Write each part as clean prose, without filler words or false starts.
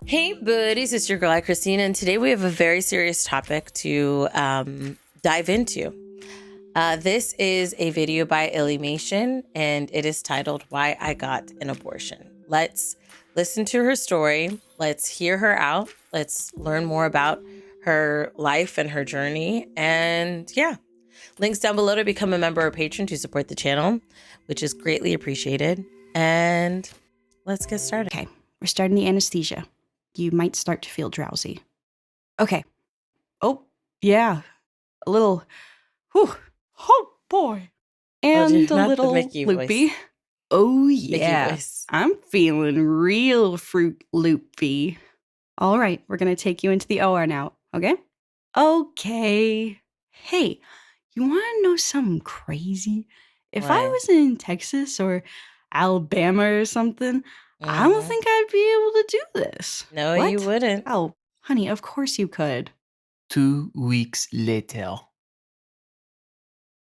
Hey buddies, it's your girl Aychristene, and today we have a very serious topic to dive into. This is a video by Illymation, and it is titled Why I Got an Abortion. Let's listen to her story. Let's hear her out. Let's learn more about her life and her journey. And yeah, links down below to become a member or patron to support the channel, which is greatly appreciated. And let's get started. Okay, we're starting the anesthesia. You might start to feel drowsy. Okay. Oh, yeah. A little, whew, oh boy. And dude, a not the little Mickey loopy. voice. Oh, Mickey yeah. voice. I'm feeling real fruit loopy. All right, we're going to take you into the OR now, okay? Okay. Hey, you want to know something crazy? If I What? was in Texas or Alabama or something, I don't think I'd be able to do this. No, What? you wouldn't. Oh, honey, of course you could. 2 weeks later.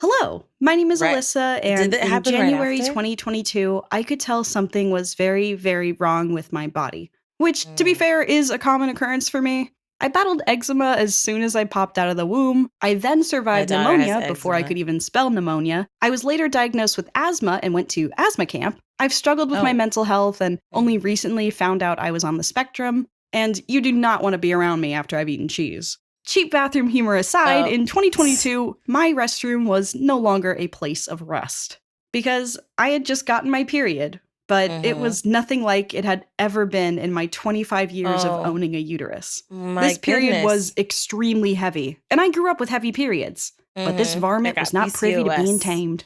Hello, my name is Right. Alyssa, Did and it in happen right January after? 2022, I could tell something was very, very wrong with my body. Which, to be Mm. fair, is a common occurrence for me. I battled eczema as soon as I popped out of the womb. I then survived My daughter has pneumonia before I eczema. could even spell pneumonia. I was later diagnosed with asthma and went to asthma camp. I've struggled with my Oh. mental health and only recently found out I was on the spectrum. And you do not want to be around me after I've eaten cheese. Cheap bathroom humor aside, Oh. in 2022, my restroom was no longer a place of rest. Because I had just gotten my period, but it was nothing like it had ever been in my 25 years Oh. of owning a uterus. My This period was goodness. extremely heavy, and I grew up with heavy periods. But this I varmint got was not privy to being PCOS. tamed.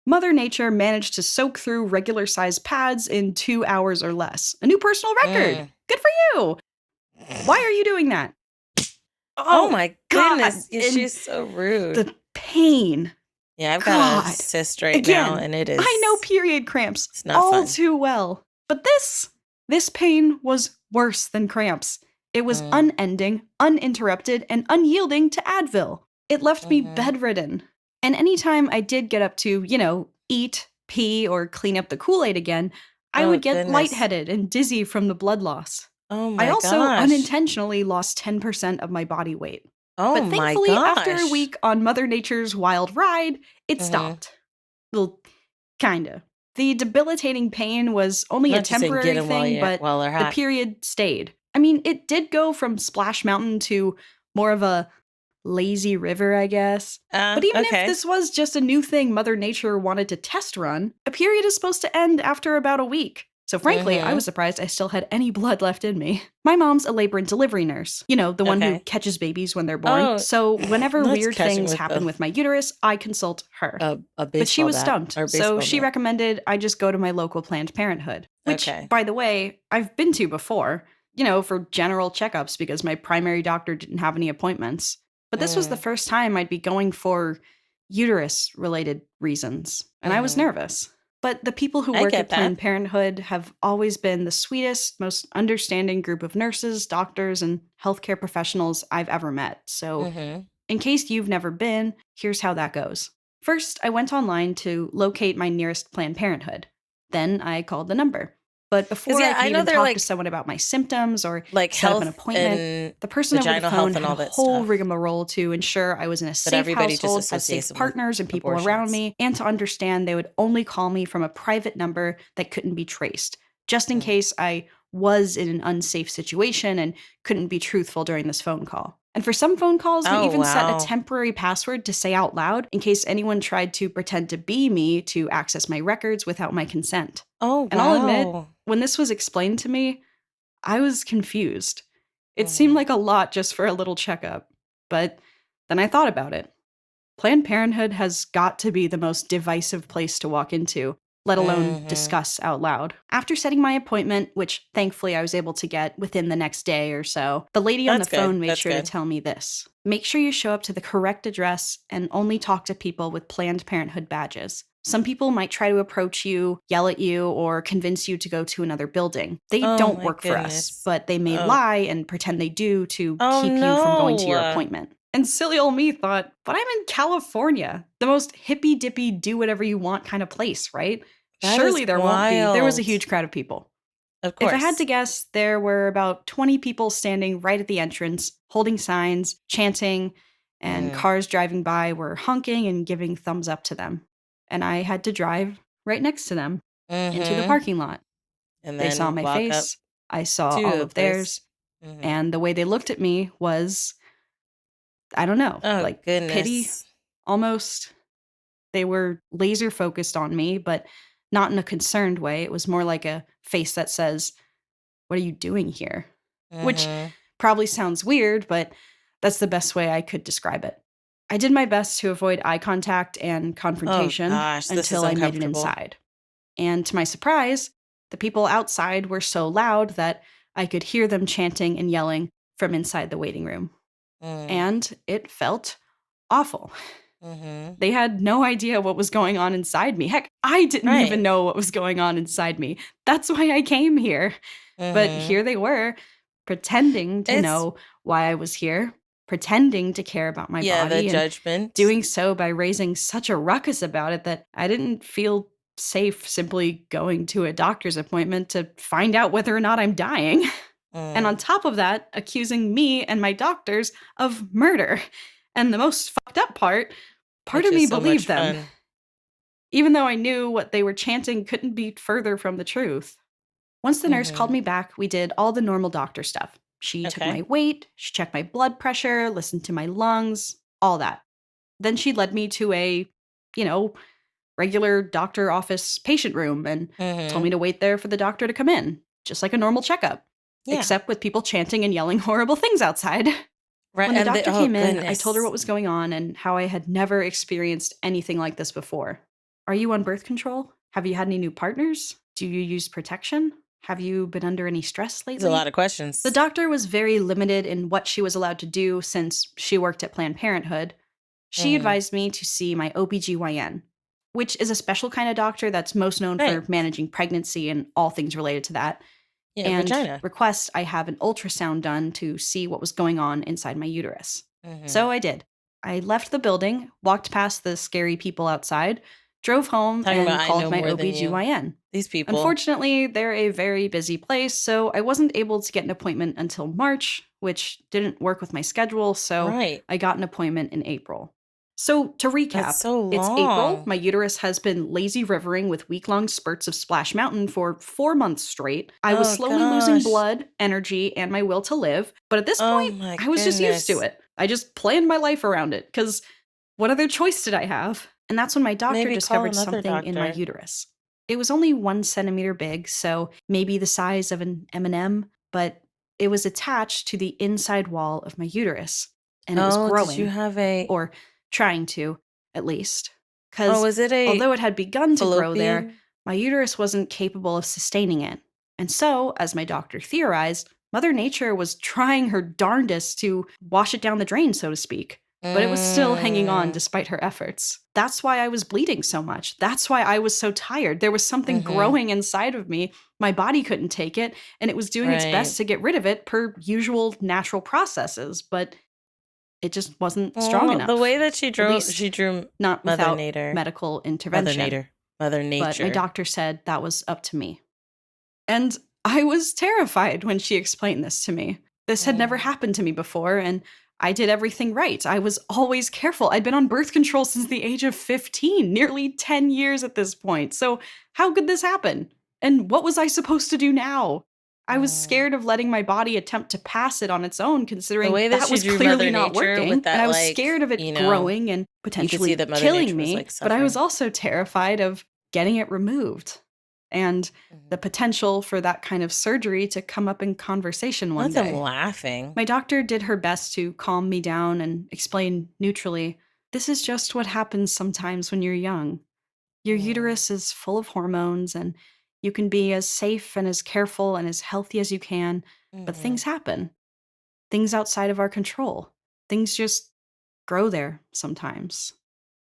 Mother Nature managed to soak through regular-sized pads in 2 hours or less. A new personal record! Good for you! Why are you doing that? Oh my God, goodness. and She's so rude. the pain. Yeah, I've got a God. cyst right now, Again, and it is. I know period cramps It's not all fun. too well. But this pain was worse than cramps. It was Mm. unending, uninterrupted, and unyielding to Advil. It left me bedridden. And anytime I did get up to, eat, pee, or clean up the Kool-Aid again, I Oh, would get goodness. lightheaded and dizzy from the blood loss. Oh my I also gosh. unintentionally lost 10% of my body weight. Oh But my thankfully, after a gosh. week on Mother Nature's wild ride, it stopped. Well, kinda. The debilitating pain was only Not a just saying get temporary 'em while thing, you're- but while they're the hot. period stayed. I mean, it did go from Splash Mountain to more of a lazy river, I guess. But even Okay. if this was just a new thing Mother Nature wanted to test run, a period is supposed to end after about a week. So frankly, I was surprised I still had any blood left in me. My mom's a labor and delivery nurse. You know, the one who Okay. catches babies when they're born. Oh, So whenever that's weird catching things with happen the- with my uterus, I consult her. a But she baseball was bat stumped, or so baseball she bat. recommended I just go to my local Planned Parenthood. Which, Okay. by the way, I've been to before, for general checkups because my primary doctor didn't have any appointments. But this was the first time I'd be going for uterus-related reasons, and I was nervous. But the people who I work get at that. Planned Parenthood have always been the sweetest, most understanding group of nurses, doctors, and healthcare professionals I've ever met. So, in case you've never been, here's how that goes. First, I went online to locate my nearest Planned Parenthood. Then I called the number. But before yeah, I could I know even they're talk like- to someone about my symptoms or Like set up health an appointment, and the person over the vaginal phone health and had all a that whole stuff. rigmarole to ensure I was in a safe everybody just household, had associates safe them with partners and people around abortions. me, and to understand they would only call me from a private number that couldn't be traced, just in case I was in an unsafe situation and couldn't be truthful during this phone call. And for some phone calls, we Oh, even set wow. a temporary password to say out loud in case anyone tried to pretend to be me to access my records without my consent. Oh, wow. And I'll admit, when this was explained to me, I was confused. It seemed like a lot just for a little checkup. But then I thought about it. Planned Parenthood has got to be the most divisive place to walk into, let alone discuss out loud. After setting my appointment, which thankfully I was able to get within the next day or so, the lady on That's the good. phone made That's sure good. to tell me this. Make sure you show up to the correct address and only talk to people with Planned Parenthood badges. Some people might try to approach you, yell at you, or convince you to go to another building. They Oh don't my work for us, goodness. but they may Oh. lie and pretend they do to Oh, keep you from going to your no. appointment. And silly old me thought, but I'm in California, the most hippy-dippy, do-whatever-you-want kind of place, right? That Surely is there won't be. There was a wild. huge crowd of people. Of course. If I had to guess, there were about 20 people standing right at the entrance, holding signs, chanting, and cars driving by were honking and giving thumbs up to them. And I had to drive right next to them into the parking lot. And They then saw my walk up face, I saw to all a of place. theirs, and the way they looked at me was, I don't know, Oh, like goodness. pity almost. They were laser focused on me, but not in a concerned way. It was more like a face that says, "What are you doing here?" Which probably sounds weird, but that's the best way I could describe it. I did my best to avoid eye contact and confrontation gosh, this is until I made it uncomfortable. inside. And to my surprise, the people outside were so loud that I could hear them chanting and yelling from inside the waiting room. And it felt awful. They had no idea what was going on inside me. Heck, I didn't even know what was going on inside me. That's why I came here. But here they were, pretending to know why I was here, pretending to care about my body, the judgment. and doing so by raising such a ruckus about it that I didn't feel safe simply going to a doctor's appointment to find out whether or not I'm dying. And on top of that, accusing me and my doctors of murder. And the most fucked up part of me believed them. Even though I knew what they were chanting couldn't be further from the truth. Once the nurse called me back, we did all the normal doctor stuff. She took my weight, she checked my blood pressure, listened to my lungs, all that. Then she led me to a, regular doctor office patient room and told me to wait there for the doctor to come in, just like a normal checkup. Except with people chanting and yelling horrible things outside. Right. When the doctor came in, I told her what was going on and how I had never experienced anything like this before. Are you on birth control? Have you had any new partners? Do you use protection? Have you been under any stress lately? There's a lot of questions. The doctor was very limited in what she was allowed to do since she worked at Planned Parenthood. She advised me to see my OBGYN, which is a special kind of doctor that's most known for managing pregnancy and all things related to that. And vagina. request I have an ultrasound done to see what was going on inside my uterus. So I did. I left the building, walked past the scary people outside, drove home, and called my OBGYN. These people. Unfortunately, they're a very busy place, so I wasn't able to get an appointment until March, which didn't work with my schedule, so I got an appointment in April. So to recap, it's April. My uterus has been lazy rivering with week-long spurts of Splash Mountain for 4 months straight. I was slowly losing blood, energy, and my will to live. But at this point, I was just used to it. I just planned my life around it, because what other choice did I have? And that's when my doctor discovered something in my uterus. It was only 1 centimeter big, so maybe the size of an M&M, but it was attached to the inside wall of my uterus. And it was growing. Did you have or trying to, at least. Because was it although it had begun to grow there, my uterus wasn't capable of sustaining it. And so, as my doctor theorized, Mother Nature was trying her darndest to wash it down the drain, so to speak. But it was still hanging on despite her efforts. That's why I was bleeding so much. That's why I was so tired. There was something growing inside of me. My body couldn't take it, and it was doing its best to get rid of it per usual natural processes. But it just wasn't strong enough. The way that she drew not Mother without Nature. medical intervention. Mother Nature. But my doctor said that was up to me. And I was terrified when she explained this to me. This had never happened to me before, and I did everything right. I was always careful. I'd been on birth control since the age of 15, nearly 10 years at this point. So how could this happen? And what was I supposed to do now? I was scared of letting my body attempt to pass it on its own, considering that was clearly not working. And I was scared of it growing and potentially killing me. But I was also terrified of getting it removed and the potential for that kind of surgery to come up in conversation one day. I'm laughing. My doctor did her best to calm me down and explain neutrally, this is just what happens sometimes when you're young. Your uterus is full of hormones, and you can be as safe and as careful and as healthy as you can, but things happen. Things outside of our control. Things just grow there sometimes.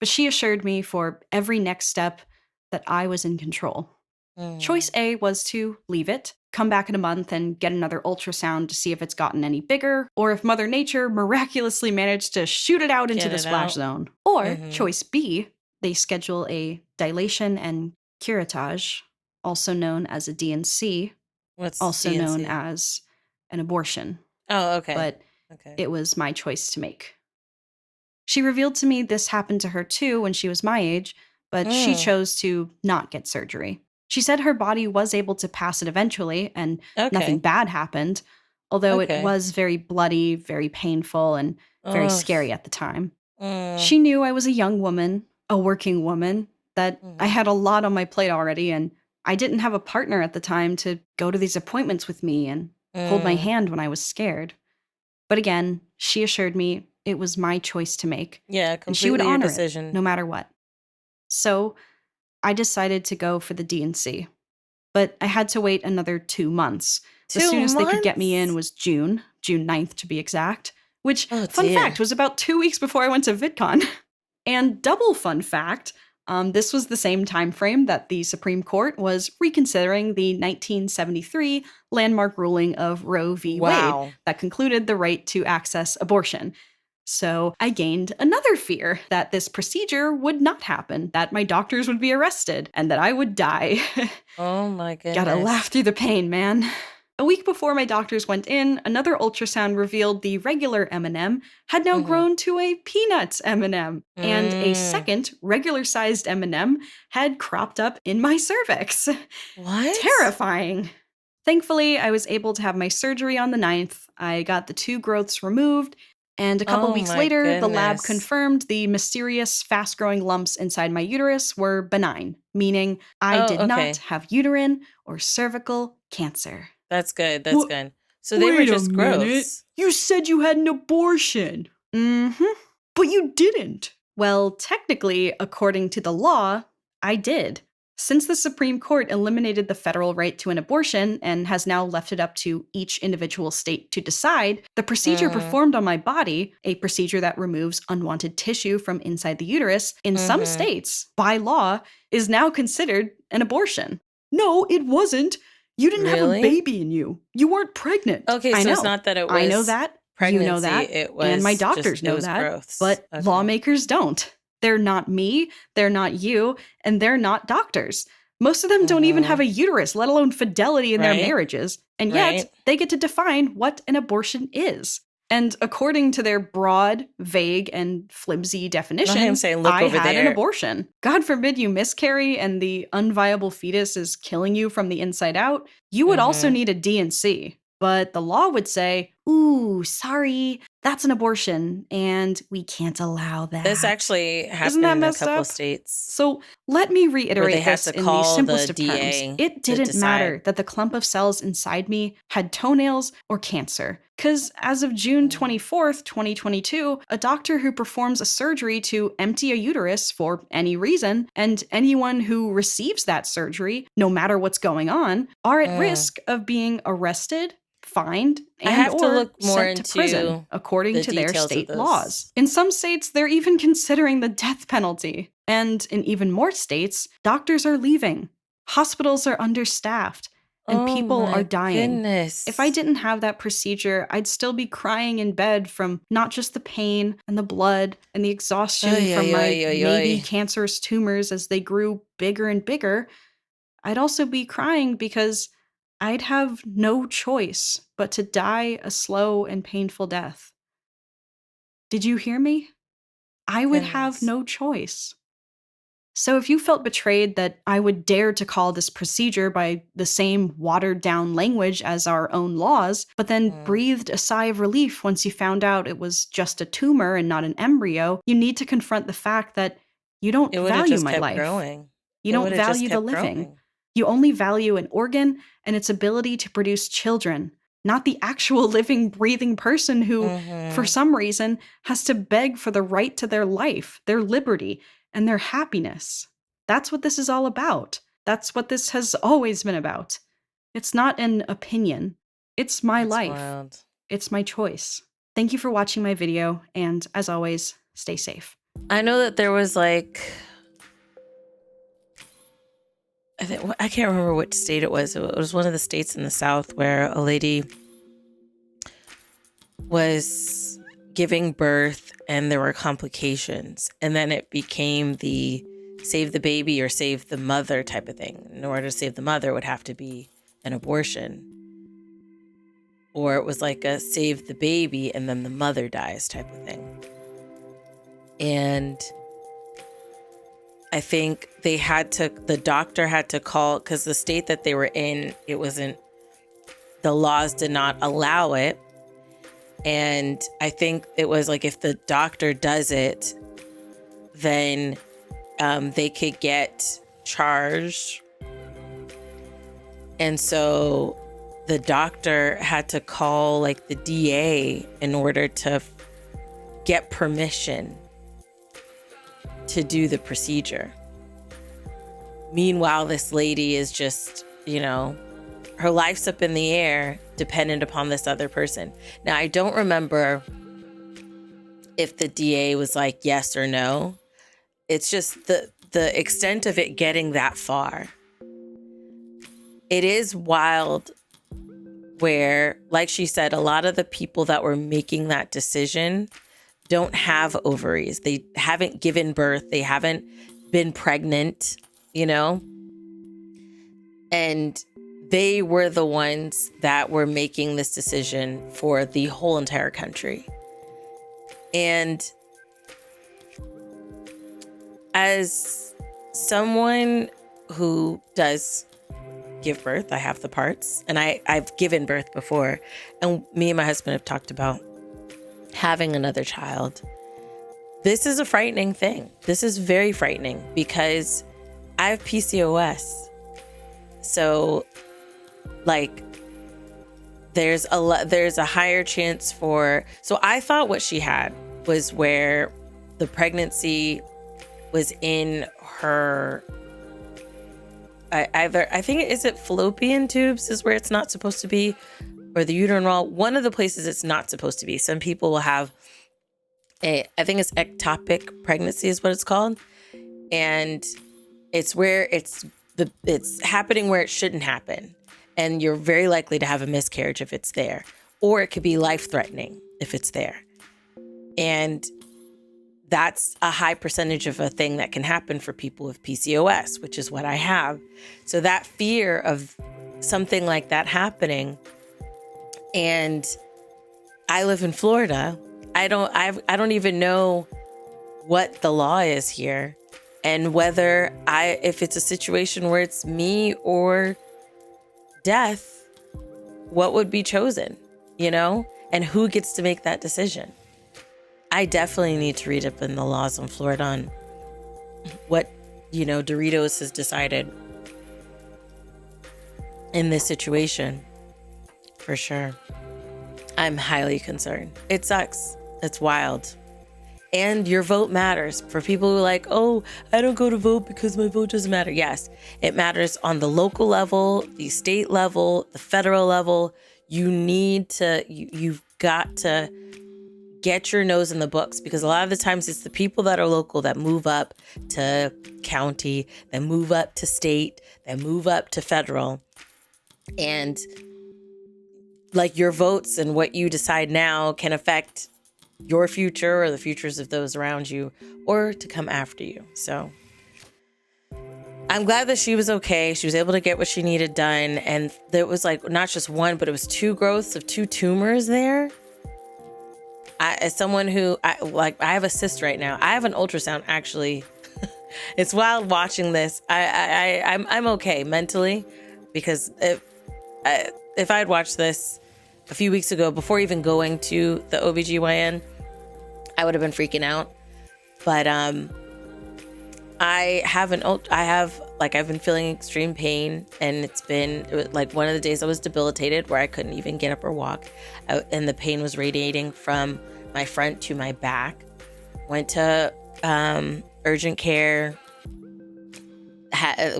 But she assured me for every next step that I was in control. Choice A was to leave it, come back in a month and get another ultrasound to see if it's gotten any bigger, or if Mother Nature miraculously managed to shoot it out into the splash zone. Or choice B, they schedule a dilation and curettage, also known as a D&C, What's also known DNC? as an abortion, Oh, okay. but Okay. it was my choice to make. She revealed to me this happened to her too when she was my age, but she chose to not get surgery. She said her body was able to pass it eventually, and nothing Okay. bad happened, although it Okay. was very bloody, very painful, and very Oh. scary at the time. Mm. She knew I was a young woman, a working woman, that I Mhm. had a lot on my plate already, and I didn't have a partner at the time to go to these appointments with me and hold my Mm. hand when I was scared. But again, she assured me it was my choice to make, Yeah, and she would completely your honor it decision. no matter what. So I decided to go for the DNC, but I had to wait another 2 months. The 2 soonest they could get me in months? was June 9th to be exact, which, Oh, fun dear. fact, was about 2 weeks before I went to VidCon. And double fun fact, this was the same time frame that the Supreme Court was reconsidering the 1973 landmark ruling of Roe v. Wade Wow. that concluded the right to access abortion. So I gained another fear that this procedure would not happen, that my doctors would be arrested, and that I would die. Oh, my Gotta laugh goodness. through the pain, man. A week before my doctors went in, another ultrasound revealed the regular M&M had now Mhm. grown to a peanut M&M, and a Mm. second regular-sized M&M had cropped up in my cervix. What? Terrifying. Thankfully, I was able to have my surgery on the 9th. I got the 2 growths removed, and a couple Oh, weeks my later, the lab goodness. confirmed the mysterious, fast growing lumps inside my uterus were benign, meaning I Oh, did not okay. have uterine or cervical cancer. That's good. That's What? good. So they were Wait a just minute. growths. You said you had an abortion. Mm hmm. But you didn't. Well, technically, according to the law, I did. Since the Supreme Court eliminated the federal right to an abortion and has now left it up to each individual state to decide, the procedure Mhm. performed on my body, a procedure that removes unwanted tissue from inside the uterus, in some Mhm. states, by law, is now considered an abortion. No, it wasn't. You didn't have a Really? baby in you. You weren't pregnant. Okay, I so it's know. not that it I know was that. You know pregnancy, that. it And my was just doctors it know was that. growths. But Okay. lawmakers don't. They're not me, they're not you, and they're not doctors. Most of them don't even have Mhm. a uterus, let alone fidelity in their Right? marriages, and yet Right? they get to define what an abortion is. And according to their broad, vague, and flimsy Not him definitions, saying, "Look I over had an there." abortion. God forbid you miscarry and the unviable fetus is killing you from the inside out, you would also Mhm. need a D&C. But the law would say, ooh, sorry, that's an abortion, and we can't allow This that. actually Isn't happened that in a messed couple of up? states So let me where they reiterate had this to in the call the simplest of terms. DA It to didn't matter decide. that the clump of cells inside me had toenails or cancer. Because as of June Mhm. 24th, 2022, a doctor who performs a surgery to empty a uterus for any reason, and anyone who receives that surgery, no matter what's going on, are at Mm. risk of being arrested, fined, I and have to or look more sent to prison into according the to their details of state laws. those. In some states, they're even considering the death penalty. And in even more states, doctors are leaving. Hospitals are understaffed and Oh people are my dying. If I goodness. didn't have that procedure, I'd still be crying in bed from not just the pain and the blood and the exhaustion Oy, from oy, my oy, oy, maybe oy. cancerous tumors as they grew bigger and bigger. I'd also be crying because I'd have no choice but to die a slow and painful death. Did you hear me? I would have Goodness. no choice. So, if you felt betrayed that I would dare to call this procedure by the same watered down language as our own laws, but then Mm. breathed a sigh of relief once you found out it was just a tumor and not an embryo, you need to confront the fact that you don't It would have value just my kept life. growing. You It don't would have just value the kept living. growing. You only value an organ and its ability to produce children, not the actual living, breathing person who, for Mhm. some reason, has to beg for the right to their life, their liberty, and their happiness. That's what this is all about. That's what this has always been about. It's not an opinion. It's my That's life. wild. It's my choice. Thank you for watching my video, and as always, stay safe. I know that there was like I can't remember which state it was. It was one of the states in the South where a lady was giving birth and there were complications. And then it became the save the baby or save the mother type of thing. In order to save the mother, it would have to be an abortion, or it was like a save the baby and then the mother dies type of thing. And I think the doctor had to call, because the state that they were in, the laws did not allow it. And I think it was like, if the doctor does it, then they could get charged. And so the doctor had to call like the DA in order to get permission to do the procedure. Meanwhile, this lady is just, her life's up in the air, dependent upon this other person. Now, I don't remember if the DA was like yes or no. It's just the extent of it getting that far. It is wild where, like she said, a lot of the people that were making that decision don't have ovaries. They haven't given birth. They haven't been pregnant, and they were the ones that were making this decision for the whole entire country. And as someone who does give birth, I have the parts, and I've given birth before, and me and my husband have talked about having another child. This is a frightening thing. This is very frightening because I have PCOS. So like there's a higher chance so I thought what she had was where the pregnancy was in her I think is it fallopian tubes is where it's not supposed to be, or the uterine wall. One of the places it's not supposed to be. Some people will have I think it's ectopic pregnancy is what it's called, and it's where it's happening where it shouldn't happen, and you're very likely to have a miscarriage if it's there, or it could be life-threatening if it's there. And that's a high percentage of a thing that can happen for people with PCOS, which is what I have. So that fear of something like that happening, and I live in Florida. I don't even know what the law is here, and whether if it's a situation where it's me or death, what would be chosen, and who gets to make that decision. I definitely need to read up in the laws in Florida on what, Doritos has decided in this situation, for sure. I'm highly concerned. It sucks. It's wild. And your vote matters. For people who are like, oh, I don't go to vote because my vote doesn't matter. Yes, it matters on the local level, the state level, the federal level. You've got to get your nose in the books, because a lot of the times it's the people that are local that move up to county, that move up to state, that move up to federal. And like your votes and what you decide now can affect your future or the futures of those around you or to come after you. So I'm glad that she was okay. She was able to get what she needed done. And there was like not just one, but it was 2 growths of 2 tumors there. As someone who I have a cyst right now. I have an ultrasound actually. It's wild watching this. I'm okay mentally, because if I had watched this a few weeks ago before even going to the OBGYN, I would have been freaking out. But I've been feeling extreme pain, and it's been like one of the days I was debilitated where I couldn't even get up or walk, and the pain was radiating from my front to my back. Went to urgent care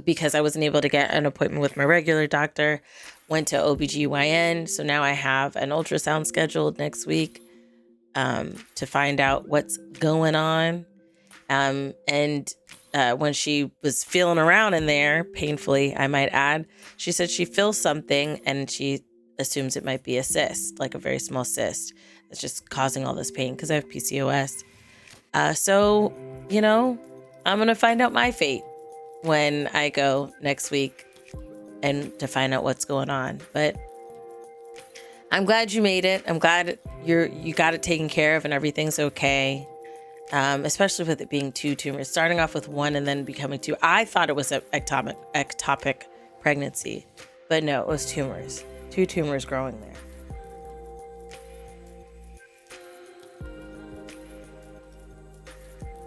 because I wasn't able to get an appointment with my regular doctor. Went to OBGYN, so now I have an ultrasound scheduled next week to find out what's going on. And when she was feeling around in there, painfully, I might add, she said she feels something and she assumes it might be a cyst, like a very small cyst that's just causing all this pain because I have PCOS. So, I'm going to find out my fate when I go next week and to find out what's going on. But I'm glad you made it. I'm glad you got it taken care of and everything's okay. Especially with it being 2 tumors, starting off with 1 and then becoming 2. I thought it was an ectopic pregnancy, but no, it was tumors. 2 tumors growing there.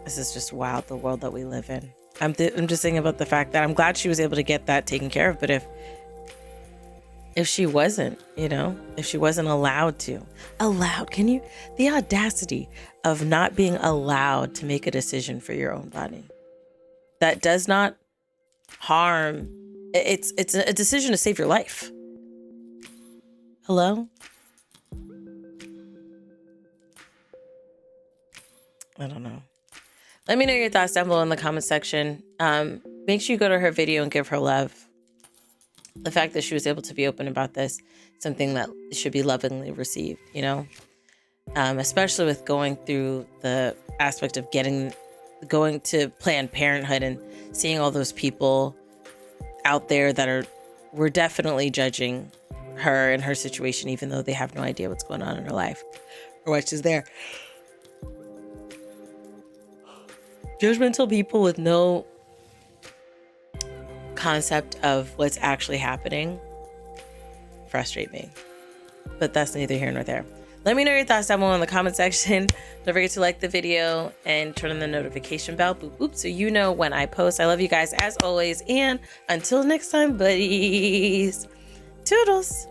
This is just wild, the world that we live in. I'm just thinking about the fact that I'm glad she was able to get that taken care of, but if she wasn't, if she wasn't allowed, the audacity of not being allowed to make a decision for your own body that does not harm. It's a decision to save your life. Hello? I don't know. Let me know your thoughts down below in the comment section. Make sure you go to her video and give her love. The fact that she was able to be open about this, something that should be lovingly received, especially with going through the aspect of going to Planned Parenthood and seeing all those people out there that we're definitely judging her and her situation, even though they have no idea what's going on in her life or why she's there. Judgmental people with no concept of what's actually happening frustrate me, but that's neither here nor there. Let me know your thoughts down below in the comment section. Don't forget to like the video and turn on the notification bell, boop boop, so you know when I post. I love you guys as always, and until next time, buddies, toodles.